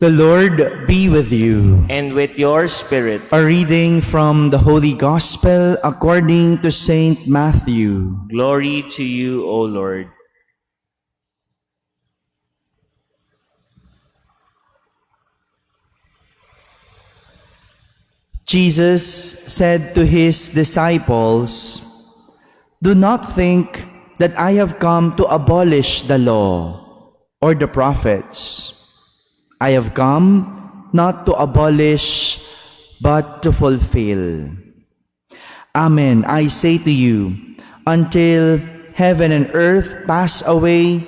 The Lord be with you. And with your spirit. A reading from the Holy Gospel according to Saint Matthew. Glory to you, O Lord. Jesus said to his disciples, "Do not think that I have come to abolish the law or the prophets. I have come not to abolish, but to fulfill. Amen, I say to you, until heaven and earth pass away,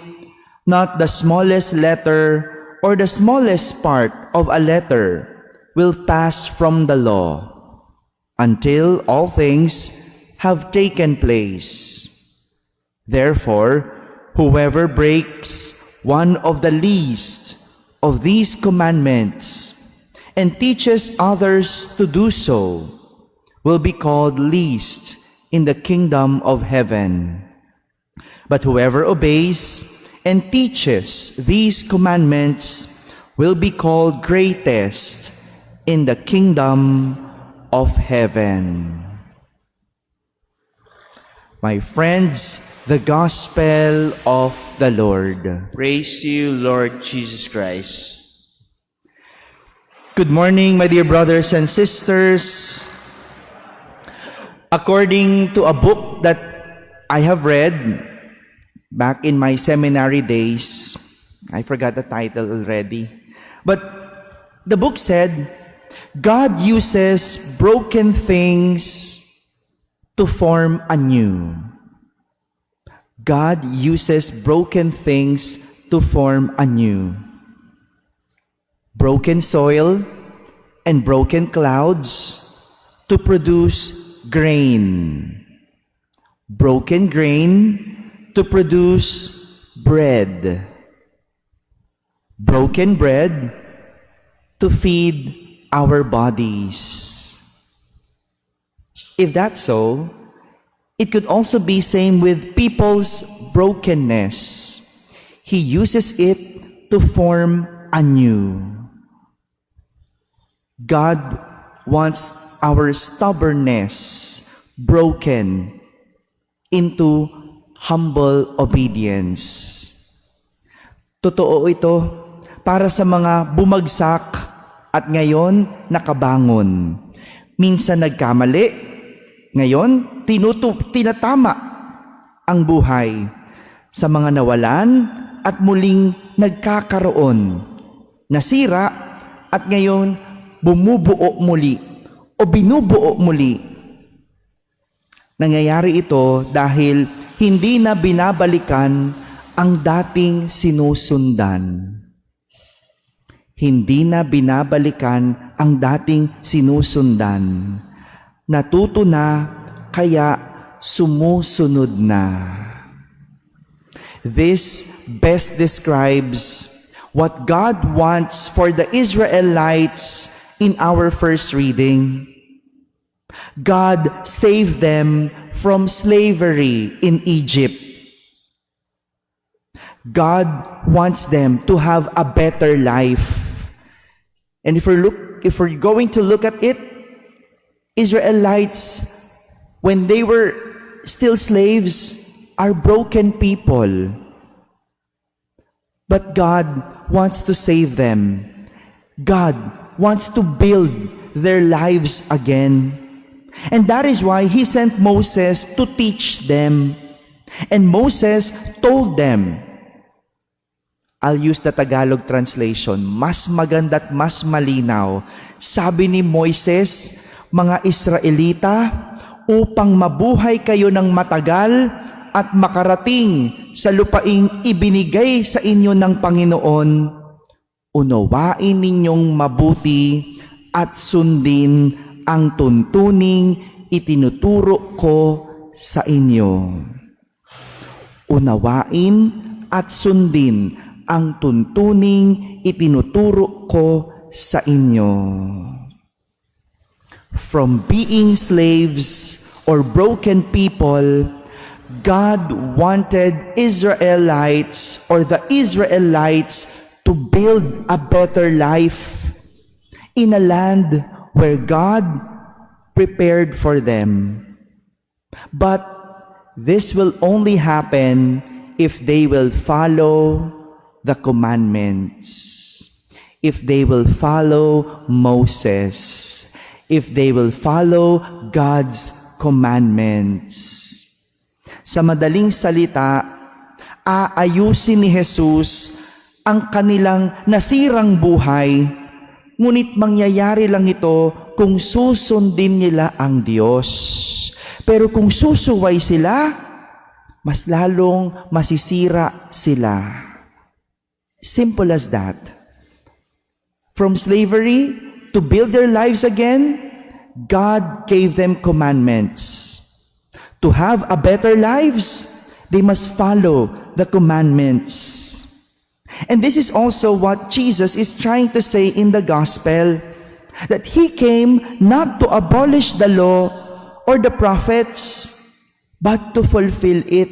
not the smallest letter or the smallest part of a letter will pass from the law, until all things have taken place. Therefore, whoever breaks one of the least of these commandments and teaches others to do so will be called least in the kingdom of heaven. But whoever obeys and teaches these commandments will be called greatest in the kingdom of heaven." My friends, the Gospel of the Lord. Praise to you, Lord Jesus Christ. Good morning, my dear brothers and sisters. According to a book that I have read back in my seminary days, I forgot the title already, but the book said, God uses broken things to form anew. God uses broken things to form anew. Broken soil and broken clouds to produce grain. Broken grain to produce bread. Broken bread to feed our bodies. If that's so, it could also be same with people's brokenness. He uses it to form anew. God wants our stubbornness broken into humble obedience. Totoo ito para sa mga bumagsak at ngayon nakabangon. Minsan nagkamali, ngayon tinatama ang buhay. Sa mga nawalan at muling nagkakaroon. Nasira at ngayon bumubuo muli o binubuo muli. Nangyayari ito dahil hindi na binabalikan ang dating sinusundan. Hindi na binabalikan ang dating sinusundan. Natuto na, kaya sumusunod na. This best describes what God wants for the Israelites in our first reading. God saved them from slavery in Egypt. God wants them to have a better life. And if we're going to look at it, Israelites, when they were still slaves, are broken people. But God wants to save them. God wants to build their lives again. And that is why He sent Moses to teach them. And Moses told them, I'll use the Tagalog translation, mas maganda at mas malinaw. Sabi ni Moises, mga Israelita, upang mabuhay kayo ng matagal at makarating sa lupaing ibinigay sa inyo ng Panginoon, unawain ninyong mabuti at sundin ang tuntuning itinuturo ko sa inyo. Unawain at sundin ang tuntuning itinuturo ko sa inyo. From being slaves or broken people, God wanted Israelites or the Israelites to build a better life in a land where God prepared for them. But this will only happen if they will follow the commandments, if they will follow Moses, if they will follow God's commandments. Sa madaling salita, aayusin ni Jesus ang kanilang nasirang buhay, ngunit mangyayari lang ito kung susundin nila ang Diyos. Pero kung susuway sila, mas lalong masisira sila. Simple as that. From slavery to build their lives again, God gave them commandments. To have a better lives, they must follow the commandments. And this is also what Jesus is trying to say in the gospel, that He came not to abolish the law or the prophets, but to fulfill it.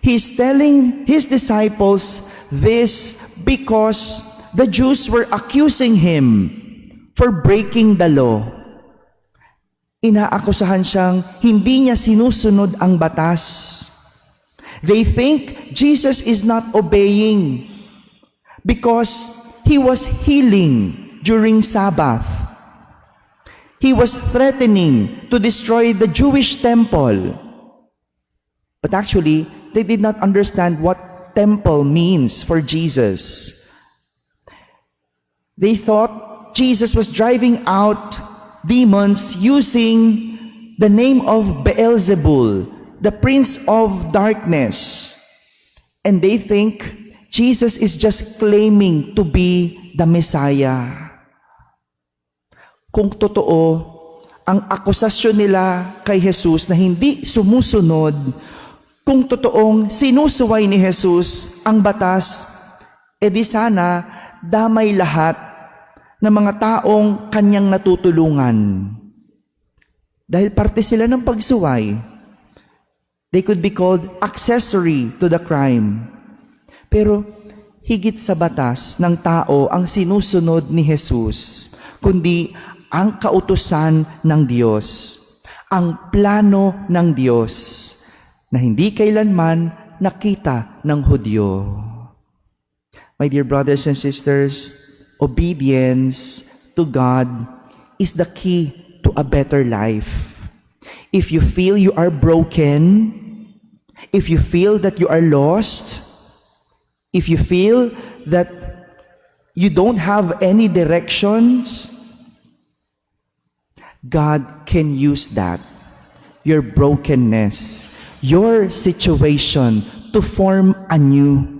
He's telling His disciples this because the Jews were accusing Him for breaking the law. Inaakusahan siyang hindi niya sinusunod ang batas. They think Jesus is not obeying because He was healing during Sabbath. He was threatening to destroy the Jewish temple. But actually, they did not understand what temple means for Jesus. They thought Jesus was driving out demons using the name of Beelzebul, the prince of darkness. And they think Jesus is just claiming to be the Messiah. Kung totoo, ang akusasyon nila kay Jesus na hindi sumusunod, kung totoong sinusuway ni Jesus ang batas, edi sana damay lahat ng mga taong kanyang natutulungan. Dahil parte sila ng pagsuway. They could be called accessory to the crime. Pero higit sa batas ng tao ang sinusunod ni Jesus, kundi ang kautusan ng Diyos, ang plano ng Diyos na hindi kailanman nakita ng Hudyo. My dear brothers and sisters, obedience to God is the key to a better life. If you feel you are broken, if you feel that you are lost, if you feel that you don't have any directions, God can use that, your brokenness, your situation, to form anew.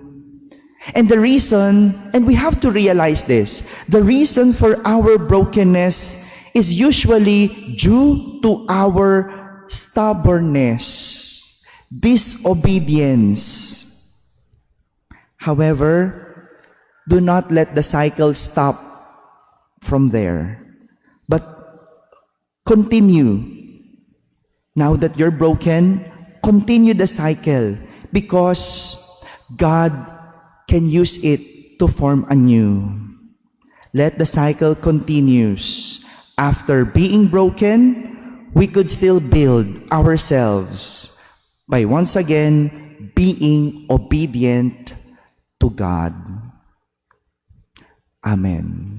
And the reason, and we have to realize this, the reason for our brokenness is usually due to our stubbornness, disobedience. However, do not let the cycle stop from there, but continue. Now that you're broken, continue the cycle because God can use it to form anew. Let the cycle continues. After being broken, we could still build ourselves by once again being obedient to God. Amen.